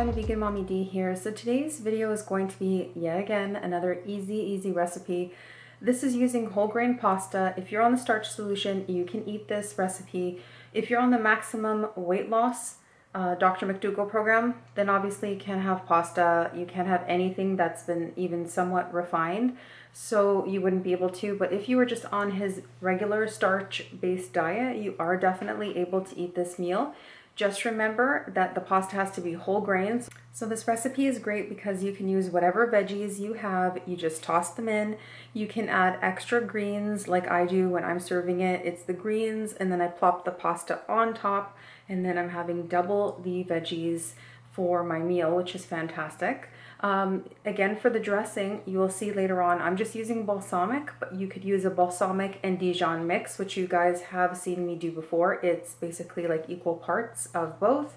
everyone, Vegan Mommy D here. So today's video is going to be yet again another easy recipe. This is using whole grain pasta. If you're on the starch solution, you can eat this recipe. If you're on the maximum weight loss Dr. McDougall program, then obviously you can't have pasta. You can't have anything that's been even somewhat refined, so you wouldn't be able to. But if you were just on his regular starch-based diet, you are definitely able to eat this meal. Just remember that the pasta has to be whole grains. So this recipe is great because you can use whatever veggies you have, you just toss them in. You can add extra greens like I do when I'm serving it. It's the greens and then I plop the pasta on top, and then I'm having double the veggies for my meal, which is fantastic. Again, for the dressing, you will see later on, I'm just using balsamic, but you could use a balsamic and Dijon mix, which you guys have seen me do before. It's basically like equal parts of both,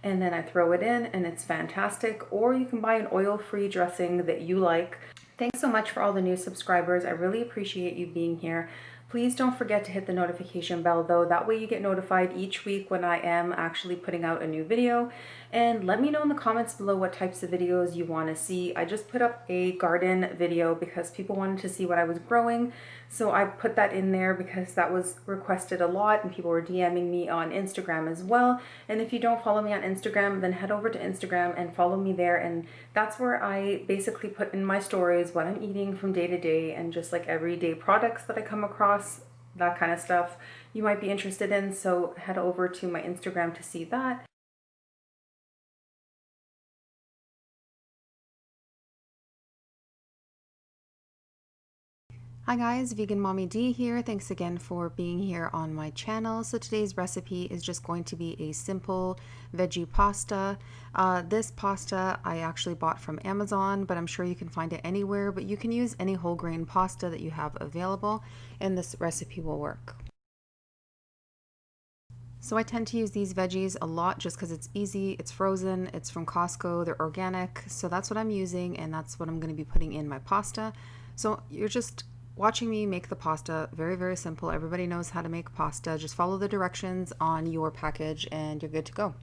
and then I throw it in and it's fantastic. Or you can buy an oil-free dressing that you like. Thanks so much for all the new subscribers. I really appreciate you being here. Please don't forget to hit the notification bell though. That way you get notified each week when I am actually putting out a new video. And let me know in the comments below what types of videos you want to see. I just put up a garden video because people wanted to see what I was growing. So I put that in there because that was requested a lot and people were DMing me on Instagram as well. And if you don't follow me on Instagram, then head over to Instagram and follow me there. And that's where I basically put in my stories what I'm eating from day to day and just like everyday products that I come across, that kind of stuff you might be interested in. So head over to my Instagram to see that. Hi guys, Vegan Mommy D here. Thanks again for being here on my channel. So today's recipe is just going to be a simple veggie pasta. This pasta I actually bought from Amazon, but I'm sure you can find it anywhere, but you can use any whole grain pasta that you have available and this recipe will work. So I tend to use these veggies a lot just because it's easy, it's frozen, it's from Costco, they're organic. So that's what I'm using and that's what I'm going to be putting in my pasta. So you're just watching me make the pasta. Very simple. Everybody knows how to make pasta. Just follow the directions on your package and you're good to go.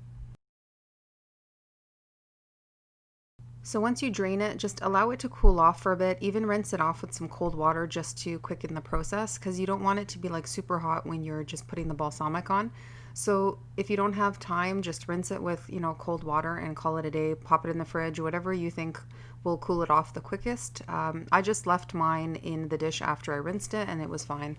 So once you drain it, just allow it to cool off for a bit. Even rinse it off with some cold water just to quicken the process, because you don't want it to be like super hot when you're just putting the balsamic on. So if you don't have time, just rinse it with, cold water and call it a day. Pop it in the fridge, whatever you think will cool it off the quickest. I just left mine in the dish after I rinsed it and it was fine.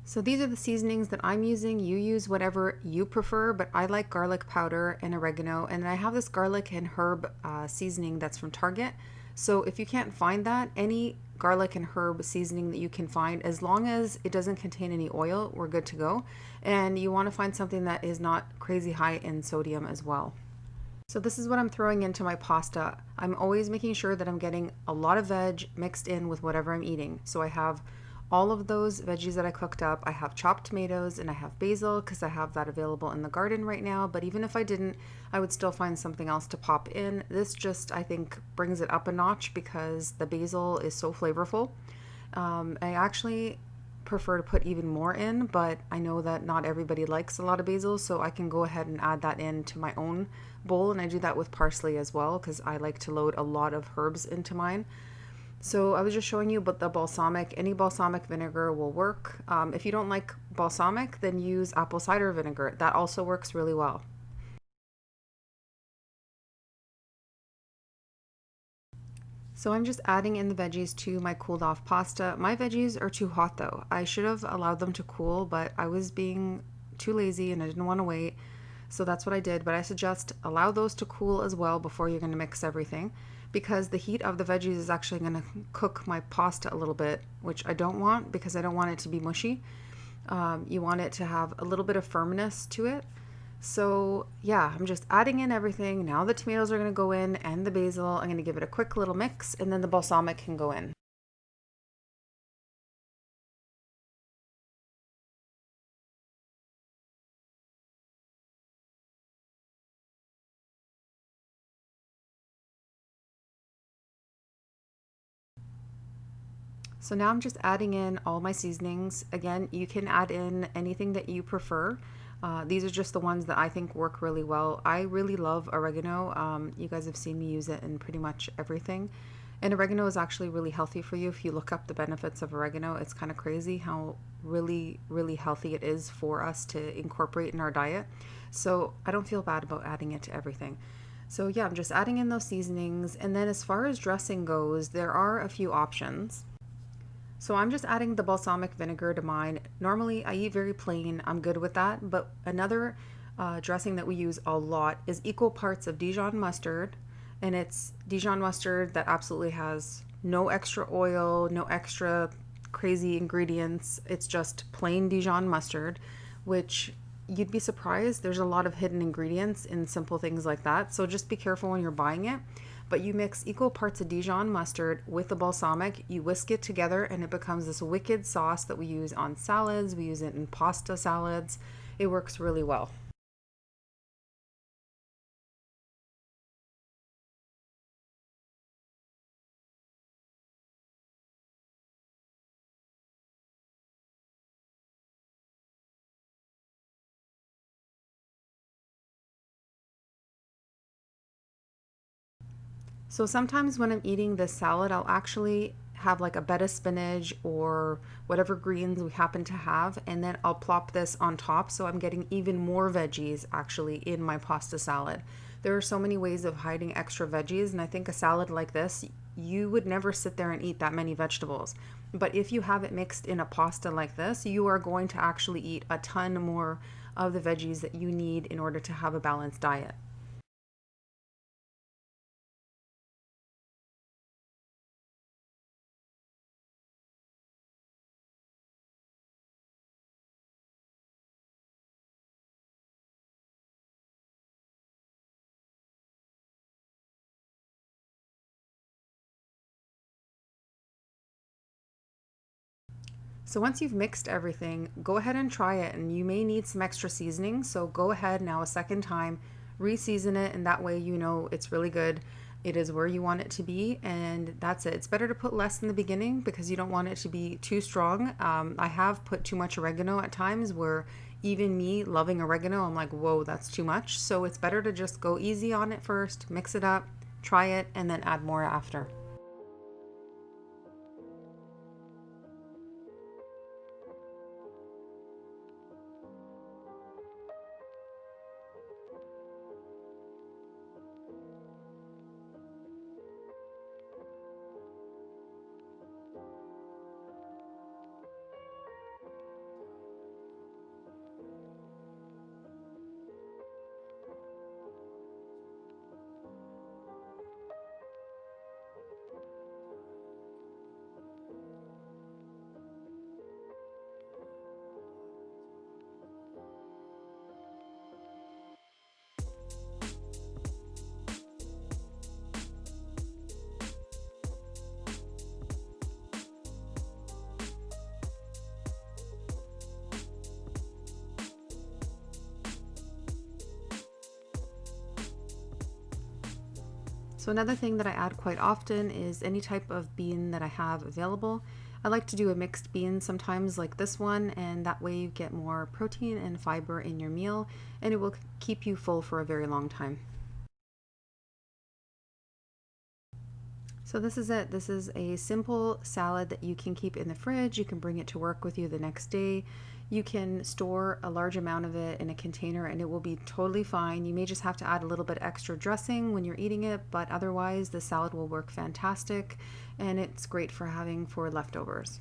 So these are the seasonings that I'm using. You use whatever you prefer, but I like garlic powder and oregano, and I have this garlic and herb seasoning that's from Target. So if you can't find that, any garlic and herb seasoning that you can find, as long as it doesn't contain any oil, we're good to go. And you want to find something that is not crazy high in sodium as well. So this is what I'm throwing into my pasta. I'm always making sure that I'm getting a lot of veg mixed in with whatever I'm eating. So I have all of those veggies that I cooked up. I have chopped tomatoes and I have basil because I have that available in the garden right now. But even if I didn't, I would still find something else to pop in. This just, I think, brings it up a notch because the basil is so flavorful. I actually prefer to put even more in, but I know that not everybody likes a lot of basil, so I can go ahead and add that into my own bowl, and I do that with parsley as well because I like to load a lot of herbs into mine. So I was just showing you about the balsamic. Any balsamic vinegar will work. If you don't like balsamic, then use apple cider vinegar. That also works really well. So I'm just adding in the veggies to my cooled off pasta. My veggies are too hot though. I should have allowed them to cool, but I was being too lazy and I didn't want to wait. So that's what I did, but I suggest allow those to cool as well before you're going to mix everything, because the heat of the veggies is actually going to cook my pasta a little bit, which I don't want because I don't want it to be mushy. You want it to have a little bit of firmness to it. So yeah, I'm just adding in everything. Now the tomatoes are going to go in and the basil. I'm going to give it a quick little mix and then the balsamic can go in. So now I'm just adding in all my seasonings. Again, you can add in anything that you prefer. These are just the ones that I think work really well. I really love oregano. You guys have seen me use it in pretty much everything. And oregano is actually really healthy for you. If you look up the benefits of oregano, it's kind of crazy how really, really healthy it is for us to incorporate in our diet. So I don't feel bad about adding it to everything. So yeah, I'm just adding in those seasonings. And then as far as dressing goes, there are a few options. So I'm just adding the balsamic vinegar to mine. Normally I eat very plain, I'm good with that. But another dressing that we use a lot is equal parts of Dijon mustard. And it's Dijon mustard that absolutely has no extra oil, no extra crazy ingredients. It's just plain Dijon mustard, which you'd be surprised. There's a lot of hidden ingredients in simple things like that. So just be careful when you're buying it. But you mix equal parts of Dijon mustard with the balsamic, you whisk it together, and it becomes this wicked sauce that we use on salads. We use it in pasta salads. It works really well. So sometimes when I'm eating this salad, I'll actually have like a bed of spinach or whatever greens we happen to have, and then I'll plop this on top, so I'm getting even more veggies actually in my pasta salad. There are so many ways of hiding extra veggies, and I think a salad like this, you would never sit there and eat that many vegetables. But if you have it mixed in a pasta like this, you are going to actually eat a ton more of the veggies that you need in order to have a balanced diet. So once you've mixed everything, go ahead and try it, and you may need some extra seasoning. So go ahead now a second time, re-season it, and that way you know it's really good. It is where you want it to be, and that's it. It's better to put less in the beginning because you don't want it to be too strong. I have put too much oregano at times where even me loving oregano, I'm like, whoa, that's too much. So it's better to just go easy on it first, mix it up, try it, and then add more after. So another thing that I add quite often is any type of bean that I have available. I like to do a mixed bean sometimes like this one, and that way you get more protein and fiber in your meal, and it will keep you full for a very long time. So this is it. This is a simple salad that you can keep in the fridge. You can bring it to work with you the next day. You can store a large amount of it in a container and it will be totally fine. You may just have to add a little bit extra dressing when you're eating it, but otherwise the salad will work fantastic, and it's great for having for leftovers.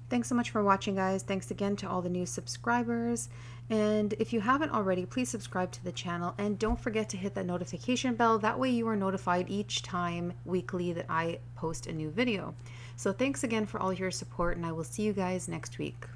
Thanks so much for watching, guys. Thanks again to all the new subscribers. And if you haven't already, please subscribe to the channel and don't forget to hit that notification bell. That way you are notified each time weekly that I post a new video. So thanks again for all your support, and I will see you guys next week.